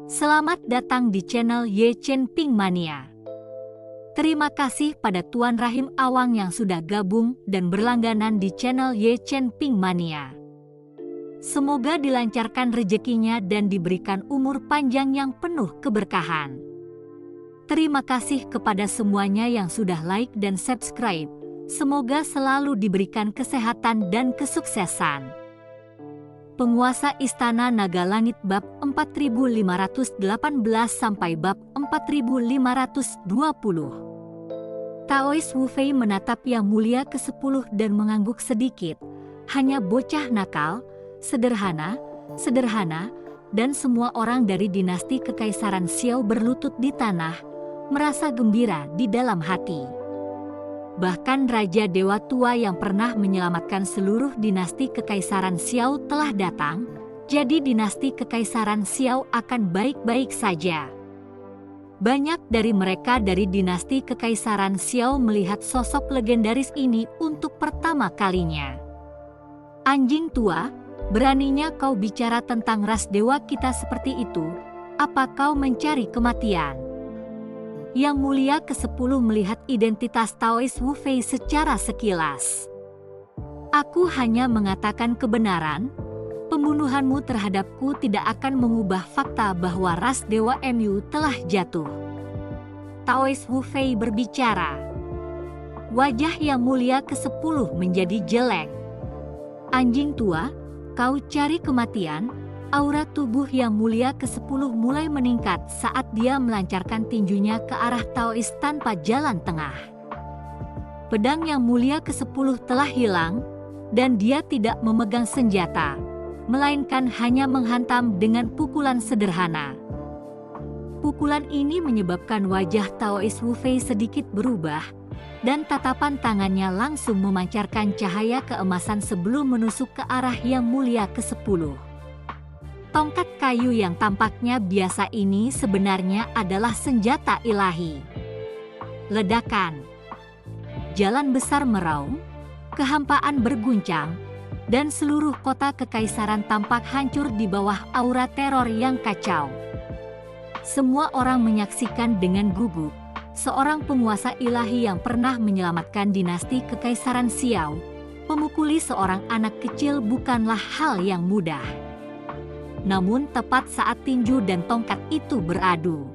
Selamat datang di channel Ye Chen Ping Mania. Terima kasih pada Tuan Rahim Awang yang sudah gabung dan berlangganan di channel Ye Chen Ping Mania. Semoga dilancarkan rezekinya dan diberikan umur panjang yang penuh keberkahan. Terima kasih kepada semuanya yang sudah like dan subscribe. Semoga selalu diberikan kesehatan dan kesuksesan. Penguasa Istana Naga Langit bab 4518 sampai bab 4520. Taois Wu Fei menatap Yang Mulia ke-10 dan mengangguk sedikit. Hanya bocah nakal, sederhana, dan semua orang dari dinasti Kekaisaran Xiao berlutut di tanah, merasa gembira di dalam hati. Bahkan Raja Dewa Tua yang pernah menyelamatkan seluruh dinasti Kekaisaran Xiao telah datang, jadi dinasti Kekaisaran Xiao akan baik-baik saja. Banyak dari mereka dari dinasti Kekaisaran Xiao melihat sosok legendaris ini untuk pertama kalinya. Anjing tua, beraninya kau bicara tentang ras dewa kita seperti itu? Apa kau mencari kematian? Yang Mulia ke-10 melihat identitas Taois Wu Fei secara sekilas. Aku hanya mengatakan kebenaran. Pembunuhanmu terhadapku tidak akan mengubah fakta bahwa ras Dewa Mu telah jatuh. Taois Wu Fei berbicara. Wajah Yang Mulia ke-10 menjadi jelek. Anjing tua, kau cari kematian? Aura tubuh Yang Mulia ke-10 mulai meningkat saat dia melancarkan tinjunya ke arah Taois tanpa jalan tengah. Pedang Yang Mulia ke-10 telah hilang, dan dia tidak memegang senjata, melainkan hanya menghantam dengan pukulan sederhana. Pukulan ini menyebabkan wajah Taois Wu Fei sedikit berubah, dan tatapan tangannya langsung memancarkan cahaya keemasan sebelum menusuk ke arah Yang Mulia ke-10. Tongkat kayu yang tampaknya biasa ini sebenarnya adalah senjata ilahi. Ledakan. Jalan besar meraung, kehampaan berguncang, dan seluruh kota kekaisaran tampak hancur di bawah aura teror yang kacau. Semua orang menyaksikan dengan gugup, seorang penguasa ilahi yang pernah menyelamatkan dinasti Kekaisaran Xiao, memukuli seorang anak kecil bukanlah hal yang mudah. Namun tepat saat tinju dan tongkat itu beradu,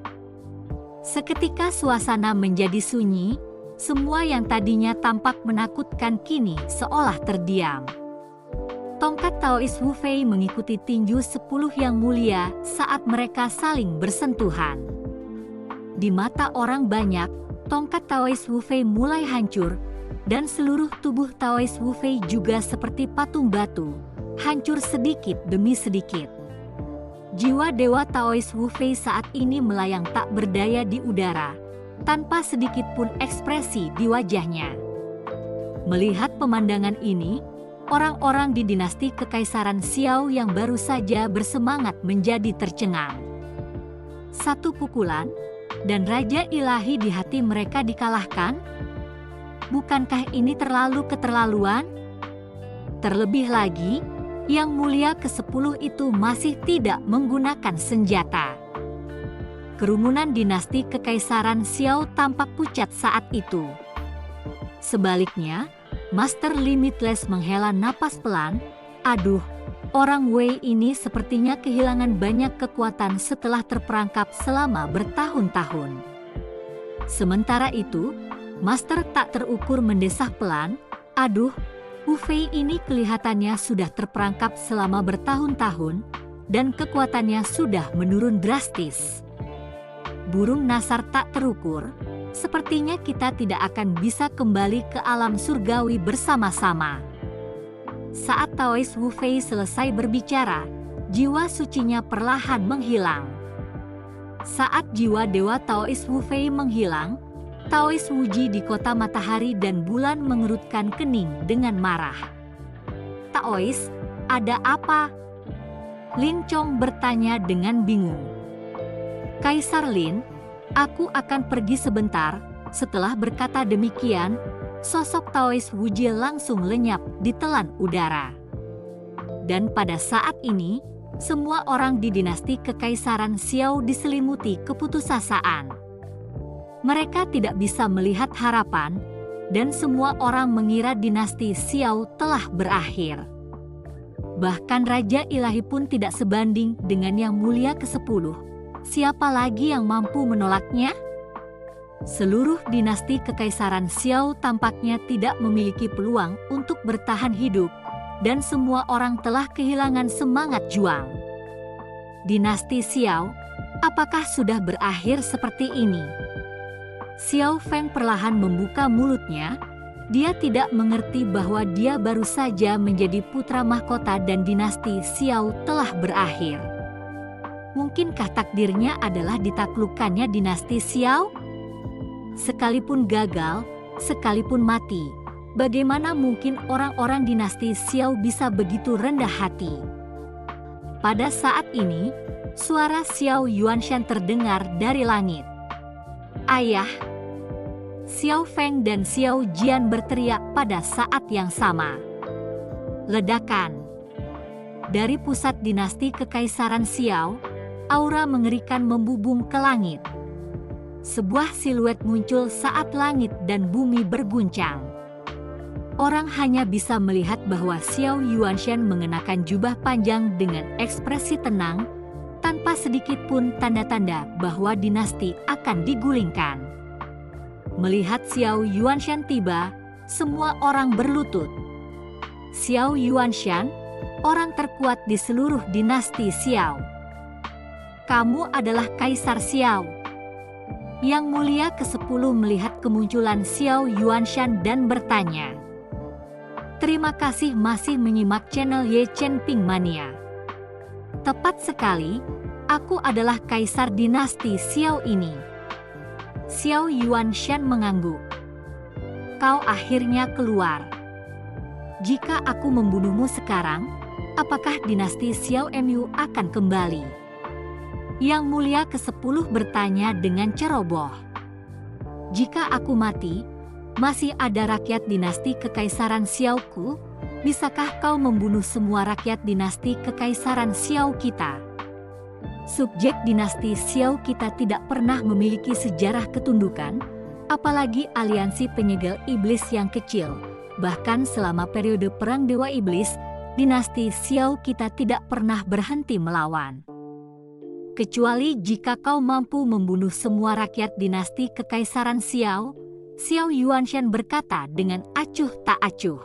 seketika suasana menjadi sunyi. Semua yang tadinya tampak menakutkan kini seolah terdiam. Tongkat Taois Wu Fei mengikuti tinju 10 Yang Mulia saat mereka saling bersentuhan. Di mata orang banyak, tongkat Taois Wu Fei mulai hancur, dan seluruh tubuh Taois Wu Fei juga seperti patung batu, hancur sedikit demi sedikit. Jiwa Dewa Taois Wu Fei saat ini melayang tak berdaya di udara, tanpa sedikit pun ekspresi di wajahnya. Melihat pemandangan ini, orang-orang di dinasti Kekaisaran Xiao yang baru saja bersemangat menjadi tercengang. Satu pukulan, dan Raja Ilahi di hati mereka dikalahkan? Bukankah ini terlalu keterlaluan? Terlebih lagi, Yang Mulia ke-10 itu masih tidak menggunakan senjata. Kerumunan dinasti Kekaisaran Xiao tampak pucat saat itu. Sebaliknya, Master Limitless menghela napas pelan. Aduh, orang Wei ini sepertinya kehilangan banyak kekuatan setelah terperangkap selama bertahun-tahun. Sementara itu, Master tak terukur mendesah pelan. Aduh, Wu Fei ini kelihatannya sudah terperangkap selama bertahun-tahun, dan kekuatannya sudah menurun drastis. Burung nasar tak terukur, sepertinya kita tidak akan bisa kembali ke alam surgawi bersama-sama. Saat Taois Wu Fei selesai berbicara, jiwa sucinya perlahan menghilang. Saat jiwa Dewa Taois Wu Fei menghilang, Taois Wuji di kota matahari dan bulan mengerutkan kening dengan marah. Taois, ada apa? Lin Chong bertanya dengan bingung. Kaisar Lin, aku akan pergi sebentar. Setelah berkata demikian, sosok Taois Wuji langsung lenyap di telan udara. Dan pada saat ini, semua orang di dinasti Kekaisaran Xiao diselimuti keputusasaan. Mereka tidak bisa melihat harapan, dan semua orang mengira dinasti Xiao telah berakhir. Bahkan Raja Ilahi pun tidak sebanding dengan Yang Mulia ke-10. Siapa lagi yang mampu menolaknya? Seluruh dinasti Kekaisaran Xiao tampaknya tidak memiliki peluang untuk bertahan hidup, dan semua orang telah kehilangan semangat juang. Dinasti Xiao, apakah sudah berakhir seperti ini? Xiao Feng perlahan membuka mulutnya. Dia tidak mengerti bahwa dia baru saja menjadi putra mahkota dan dinasti Xiao telah berakhir. Mungkinkah takdirnya adalah ditaklukkannya dinasti Xiao? Sekalipun gagal, sekalipun mati, bagaimana mungkin orang-orang dinasti Xiao bisa begitu rendah hati? Pada saat ini, suara Xiao Yuanshan terdengar dari langit. "Ayah!" Xiao Feng dan Xiao Jian berteriak pada saat yang sama. Ledakan. Dari pusat dinasti Kekaisaran Xiao, aura mengerikan membubung ke langit. Sebuah siluet muncul saat langit dan bumi berguncang. Orang hanya bisa melihat bahwa Xiao Yuanshan mengenakan jubah panjang dengan ekspresi tenang, tanpa sedikit pun tanda-tanda bahwa dinasti akan digulingkan. Melihat Xiao Yuanshan tiba, semua orang berlutut. Xiao Yuanshan, orang terkuat di seluruh dinasti Xiao. Kamu adalah Kaisar Xiao. Yang Mulia ke-10 melihat kemunculan Xiao Yuanshan dan bertanya. Terima kasih masih menyimak channel Ye Chen Ping Mania. Tepat sekali, aku adalah Kaisar dinasti Xiao ini. Xiao Yuanshan mengangguk. Kau akhirnya keluar. Jika aku membunuhmu sekarang, apakah dinasti Xiao Mu akan kembali? Yang Mulia ke-10 bertanya dengan ceroboh. Jika aku mati, masih ada rakyat dinasti Kekaisaran Xiao-ku? Bisakah kau membunuh semua rakyat dinasti Kekaisaran Xiao kita? Subjek dinasti Xiao kita tidak pernah memiliki sejarah ketundukan, apalagi aliansi penyegel iblis yang kecil. Bahkan selama periode Perang Dewa Iblis, dinasti Xiao kita tidak pernah berhenti melawan. Kecuali jika kau mampu membunuh semua rakyat dinasti Kekaisaran Xiao, Xiao Yuanshan berkata dengan acuh tak acuh.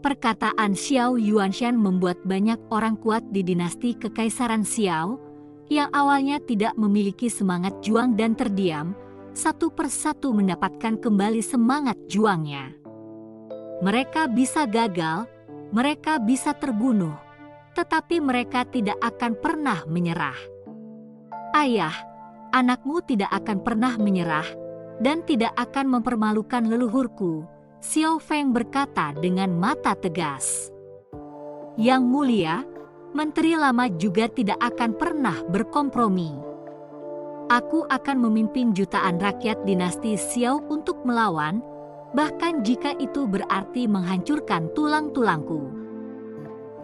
Perkataan Xiao Yuanshan membuat banyak orang kuat di dinasti Kekaisaran Xiao, yang awalnya tidak memiliki semangat juang dan terdiam, satu persatu mendapatkan kembali semangat juangnya. Mereka bisa gagal, mereka bisa terbunuh, tetapi mereka tidak akan pernah menyerah. Ayah, anakmu tidak akan pernah menyerah, dan tidak akan mempermalukan leluhurku, Xiao Feng berkata dengan mata tegas. Yang Mulia, Menteri Lama juga tidak akan pernah berkompromi. Aku akan memimpin jutaan rakyat dinasti Xiao untuk melawan, bahkan jika itu berarti menghancurkan tulang-tulangku.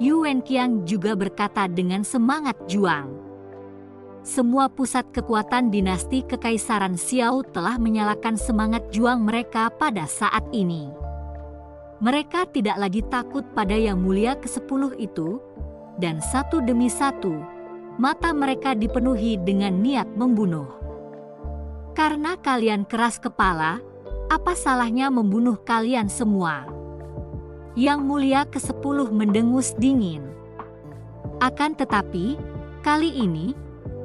Yu Wenqiang juga berkata dengan semangat juang. Semua pusat kekuatan dinasti Kekaisaran Xiao telah menyalakan semangat juang mereka pada saat ini. Mereka tidak lagi takut pada Yang Mulia ke-10 itu, dan satu demi satu, mata mereka dipenuhi dengan niat membunuh. Karena kalian keras kepala, apa salahnya membunuh kalian semua? Yang Mulia ke-10 mendengus dingin. Akan tetapi, kali ini,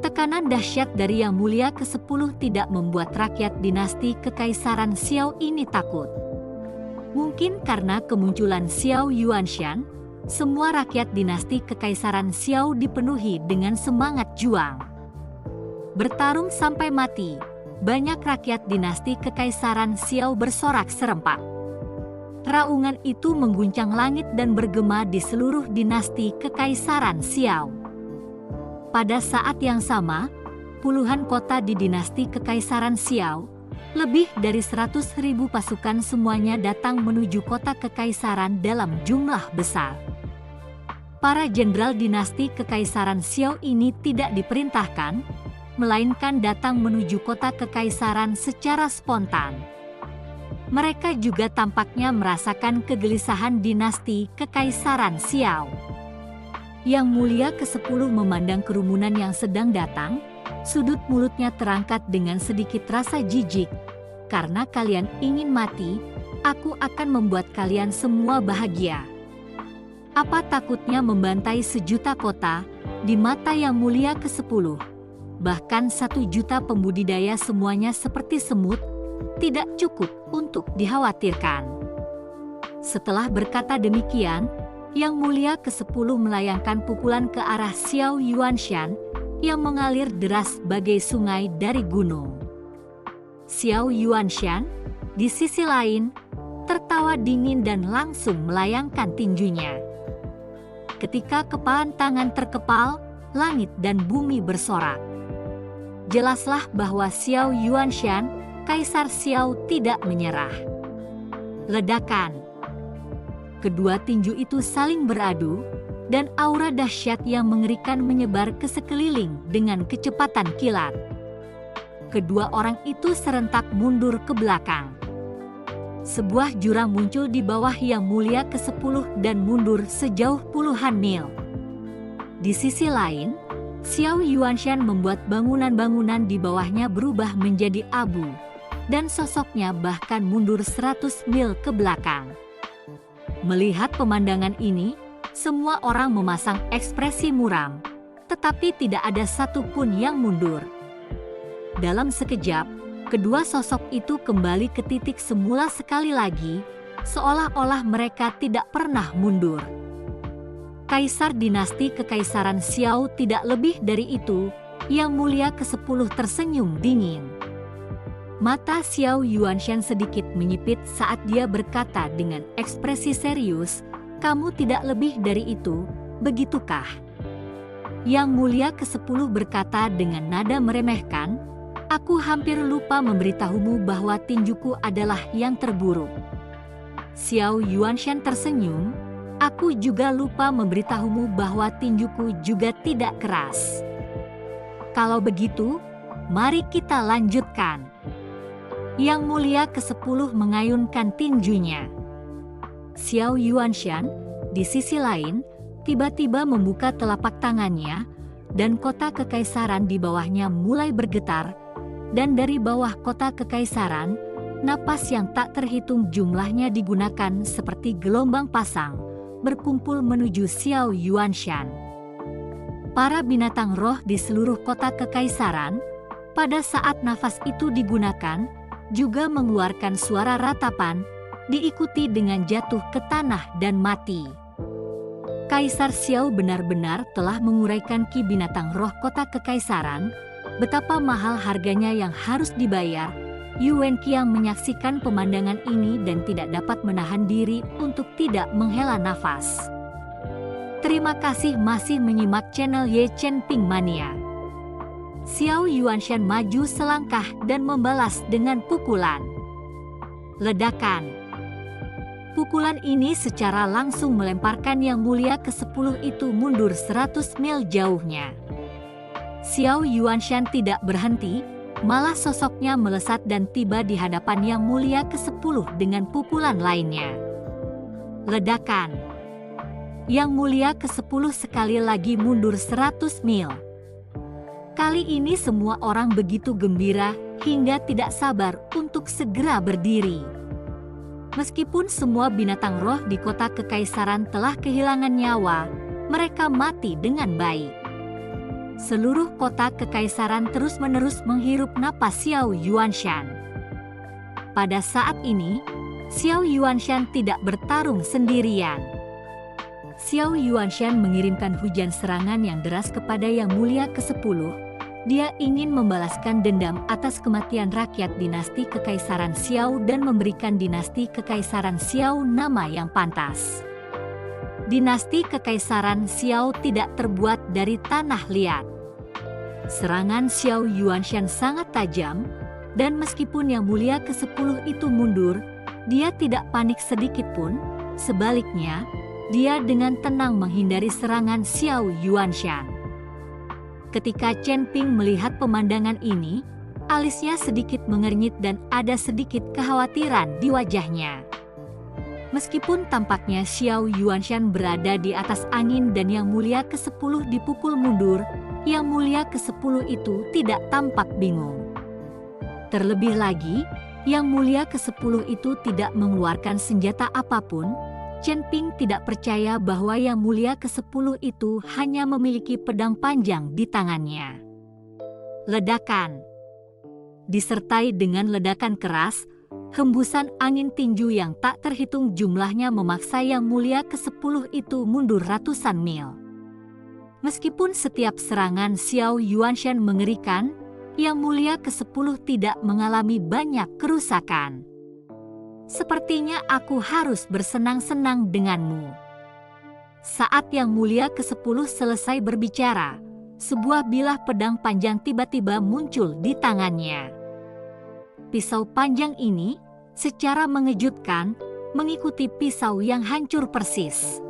tekanan dahsyat dari Yang Mulia ke-10 tidak membuat rakyat dinasti Kekaisaran Xiao ini takut. Mungkin karena kemunculan Xiao Yuanshan, semua rakyat dinasti Kekaisaran Xiao dipenuhi dengan semangat juang. Bertarung sampai mati, banyak rakyat dinasti Kekaisaran Xiao bersorak serempak. Raungan itu mengguncang langit dan bergema di seluruh dinasti Kekaisaran Xiao. Pada saat yang sama, puluhan kota di dinasti Kekaisaran Xiao, lebih dari 100.000 pasukan semuanya datang menuju kota Kekaisaran dalam jumlah besar. para jenderal dinasti Kekaisaran Xiao ini tidak diperintahkan, melainkan datang menuju kota Kekaisaran secara spontan. Mereka juga tampaknya merasakan kegelisahan dinasti Kekaisaran Xiao. Yang Mulia ke-10 memandang kerumunan yang sedang datang, sudut mulutnya terangkat dengan sedikit rasa jijik. Karena kalian ingin mati, aku akan membuat kalian semua bahagia. Apa takutnya membantai 1.000.000 kota di mata Yang Mulia ke-10? Bahkan 1.000.000 pembudidaya semuanya seperti semut, tidak cukup untuk dikhawatirkan. Setelah berkata demikian, Yang Mulia ke-10 melayangkan pukulan ke arah Xiao Yuanshan yang mengalir deras bagai sungai dari gunung. Xiao Yuanshan, di sisi lain, tertawa dingin dan langsung melayangkan tinjunya. Ketika kepalan tangan terkepal, langit dan bumi bersorak. Jelaslah bahwa Xiao Yuanshan, Kaisar Xiao, tidak menyerah. Ledakan. Kedua tinju itu saling beradu, dan aura dahsyat yang mengerikan menyebar ke sekeliling dengan kecepatan kilat. Kedua orang itu serentak mundur ke belakang. Sebuah jurang muncul di bawah Yang Mulia ke-10 dan mundur sejauh puluhan mil. Di sisi lain, Xiao Yuanshan membuat bangunan-bangunan di bawahnya berubah menjadi abu, dan sosoknya bahkan mundur 100 mil ke belakang. Melihat pemandangan ini, semua orang memasang ekspresi muram, tetapi tidak ada satupun yang mundur. Dalam sekejap, kedua sosok itu kembali ke titik semula sekali lagi, seolah-olah mereka tidak pernah mundur. Kaisar dinasti Kekaisaran Xiao tidak lebih dari itu, Yang Mulia ke-10 tersenyum dingin. Mata Xiao Yuanshan sedikit menyipit saat dia berkata dengan ekspresi serius, "Kamu tidak lebih dari itu, begitukah?" Yang Mulia ke-10 berkata dengan nada meremehkan, "Aku hampir lupa memberitahumu bahwa tinjuku adalah yang terburuk." Xiao Yuanshan tersenyum, "Aku juga lupa memberitahumu bahwa tinjuku juga tidak keras." "Kalau begitu, mari kita lanjutkan." Yang Mulia ke-10 mengayunkan tinjunya. Xiao Yuanshan, di sisi lain, tiba-tiba membuka telapak tangannya, dan kota kekaisaran di bawahnya mulai bergetar, dan dari bawah kota kekaisaran, napas yang tak terhitung jumlahnya digunakan seperti gelombang pasang, berkumpul menuju Xiao Yuanshan. Para binatang roh di seluruh kota kekaisaran, pada saat nafas itu digunakan, juga mengeluarkan suara ratapan, diikuti dengan jatuh ke tanah dan mati. Kaisar Xiao benar-benar telah menguraikan ki binatang roh kota kekaisaran, betapa mahal harganya yang harus dibayar. Yuan Qiang menyaksikan pemandangan ini dan tidak dapat menahan diri untuk tidak menghela nafas. Terima kasih masih menyimak channel Ye Chen Ping Mania. Xiao Yuanshan maju selangkah dan membalas dengan pukulan. Ledakan. Pukulan ini secara langsung melemparkan Yang Mulia ke-10 itu mundur 100 mil jauhnya. Xiao Yuanshan tidak berhenti, malah sosoknya melesat dan tiba di hadapan Yang Mulia ke-10 dengan pukulan lainnya. Ledakan. Yang Mulia ke-10 sekali lagi mundur 100 mil. Kali ini semua orang begitu gembira hingga tidak sabar untuk segera berdiri. Meskipun semua binatang roh di kota kekaisaran telah kehilangan nyawa, mereka mati dengan baik. Seluruh kota kekaisaran terus-menerus menghirup napas Xiao Yuanshan. Pada saat ini, Xiao Yuanshan tidak bertarung sendirian. Xiao Yuanshan mengirimkan hujan serangan yang deras kepada Yang Mulia ke-10. Dia ingin membalaskan dendam atas kematian rakyat dinasti Kekaisaran Xiao dan memberikan dinasti Kekaisaran Xiao nama yang pantas. Dinasti Kekaisaran Xiao tidak terbuat dari tanah liat. Serangan Xiao Yuanshan sangat tajam, dan meskipun Yang Mulia ke-10 itu mundur, dia tidak panik sedikit pun. Sebaliknya, dia dengan tenang menghindari serangan Xiao Yuanshan. Ketika Chen Ping melihat pemandangan ini, alisnya sedikit mengernyit dan ada sedikit kekhawatiran di wajahnya. Meskipun tampaknya Xiao Yuanshan berada di atas angin dan Yang Mulia ke-10 dipukul mundur, Yang Mulia ke-10 itu tidak tampak bingung. Terlebih lagi, Yang Mulia ke-10 itu tidak mengeluarkan senjata apapun. Chen Ping tidak percaya bahwa Yang Mulia ke-10 itu hanya memiliki pedang panjang di tangannya. Ledakan. Disertai dengan ledakan keras, hembusan angin tinju yang tak terhitung jumlahnya memaksa Yang Mulia ke-10 itu mundur ratusan mil. Meskipun setiap serangan Xiao Yuanshan mengerikan, Yang Mulia ke-10 tidak mengalami banyak kerusakan. Sepertinya aku harus bersenang-senang denganmu. Saat Yang Mulia ke-10 selesai berbicara, sebuah bilah pedang panjang tiba-tiba muncul di tangannya. Pisau panjang ini, secara mengejutkan, mengikuti pisau yang hancur persis.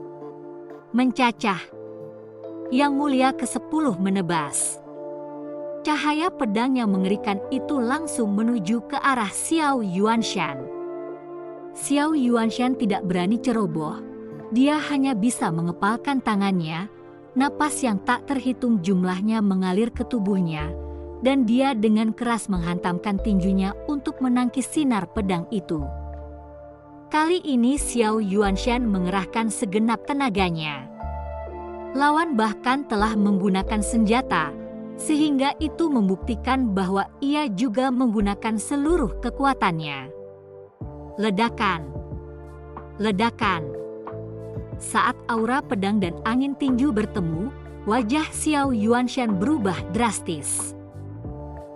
Mencacah. Yang Mulia ke-10 menebas. Cahaya pedang yang mengerikan itu langsung menuju ke arah Xiao Yuanshan. Xiao Yuanshan tidak berani ceroboh, dia hanya bisa mengepalkan tangannya, napas yang tak terhitung jumlahnya mengalir ke tubuhnya, dan dia dengan keras menghantamkan tinjunya untuk menangkis sinar pedang itu. Kali ini Xiao Yuanshan mengerahkan segenap tenaganya. Lawan bahkan telah menggunakan senjata, sehingga itu membuktikan bahwa ia juga menggunakan seluruh kekuatannya. Ledakan. Ledakan. Saat aura pedang dan angin tinju bertemu, wajah Xiao Yuanshan berubah drastis.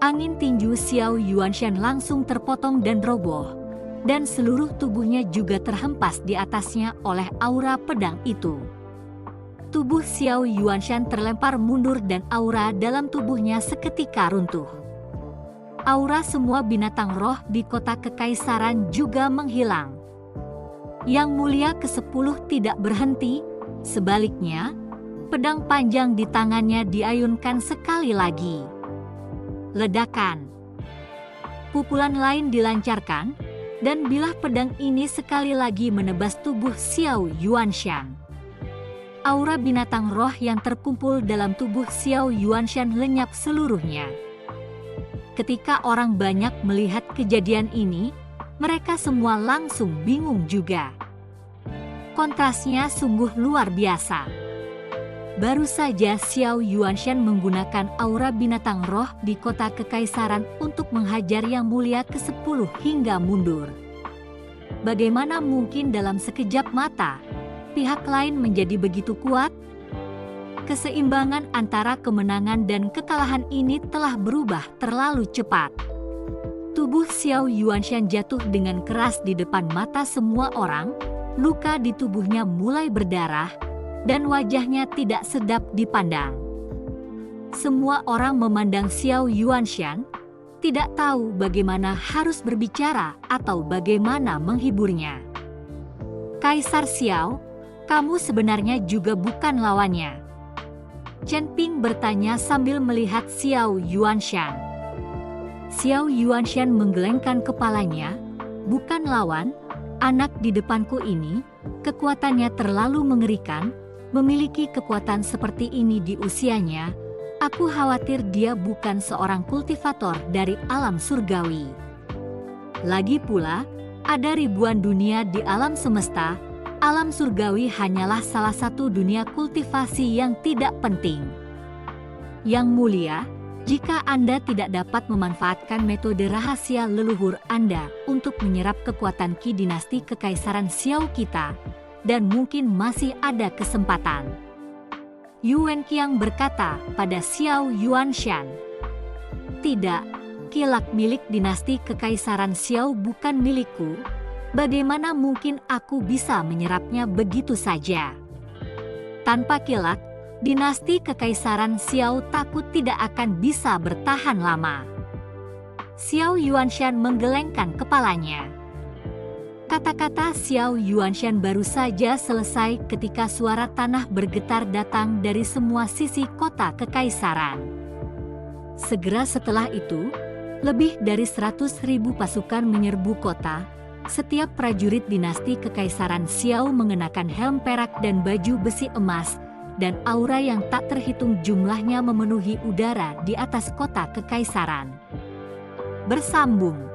Angin tinju Xiao Yuanshan langsung terpotong dan roboh, dan seluruh tubuhnya juga terhempas di atasnya oleh aura pedang itu. Tubuh Xiao Yuanshan terlempar mundur dan aura dalam tubuhnya seketika runtuh. Aura semua binatang roh di kota kekaisaran juga menghilang. Yang Mulia ke-10 tidak berhenti, sebaliknya, pedang panjang di tangannya diayunkan sekali lagi. Ledakan. Pukulan lain dilancarkan, dan bilah pedang ini sekali lagi menebas tubuh Xiao Yuanshan. Aura binatang roh yang terkumpul dalam tubuh Xiao Yuanshan lenyap seluruhnya. Ketika orang banyak melihat kejadian ini, mereka semua langsung bingung juga. Kontrasnya sungguh luar biasa. Baru saja Xiao Yuanshan menggunakan aura binatang roh di kota kekaisaran untuk menghajar Yang Mulia ke-10 hingga mundur. Bagaimana mungkin dalam sekejap mata, pihak lain menjadi begitu kuat? Keseimbangan antara kemenangan dan kekalahan ini telah berubah terlalu cepat. Tubuh Xiao Yuanshan jatuh dengan keras di depan mata semua orang, luka di tubuhnya mulai berdarah, dan wajahnya tidak sedap dipandang. Semua orang memandang Xiao Yuanshan, tidak tahu bagaimana harus berbicara atau bagaimana menghiburnya. Kaisar Xiao, kamu sebenarnya juga bukan lawannya. Chen Ping bertanya sambil melihat Xiao Yuanshan. Xiao Yuanshan menggelengkan kepalanya, bukan lawan, anak di depanku ini, kekuatannya terlalu mengerikan, memiliki kekuatan seperti ini di usianya, aku khawatir dia bukan seorang kultivator dari alam surgawi. Lagi pula, ada ribuan dunia di alam semesta, alam surgawi hanyalah salah satu dunia kultivasi yang tidak penting. Yang Mulia, jika Anda tidak dapat memanfaatkan metode rahasia leluhur Anda untuk menyerap kekuatan Qi dinasti kekaisaran Xiao kita, dan mungkin masih ada kesempatan. Yuan Qiang berkata pada Xiao Yuanshan. Tidak, kilat milik dinasti kekaisaran Xiao bukan milikku. Bagaimana mungkin aku bisa menyerapnya begitu saja? Tanpa kilat, dinasti kekaisaran Xiao takut tidak akan bisa bertahan lama. Xiao Yuanshan menggelengkan kepalanya. Kata-kata Xiao Yuanshan baru saja selesai ketika suara tanah bergetar datang dari semua sisi kota kekaisaran. Segera setelah itu, lebih dari 100.000 pasukan menyerbu kota. Setiap prajurit dinasti kekaisaran Xiao mengenakan helm perak dan baju besi emas, dan aura yang tak terhitung jumlahnya memenuhi udara di atas kota kekaisaran. Bersambung.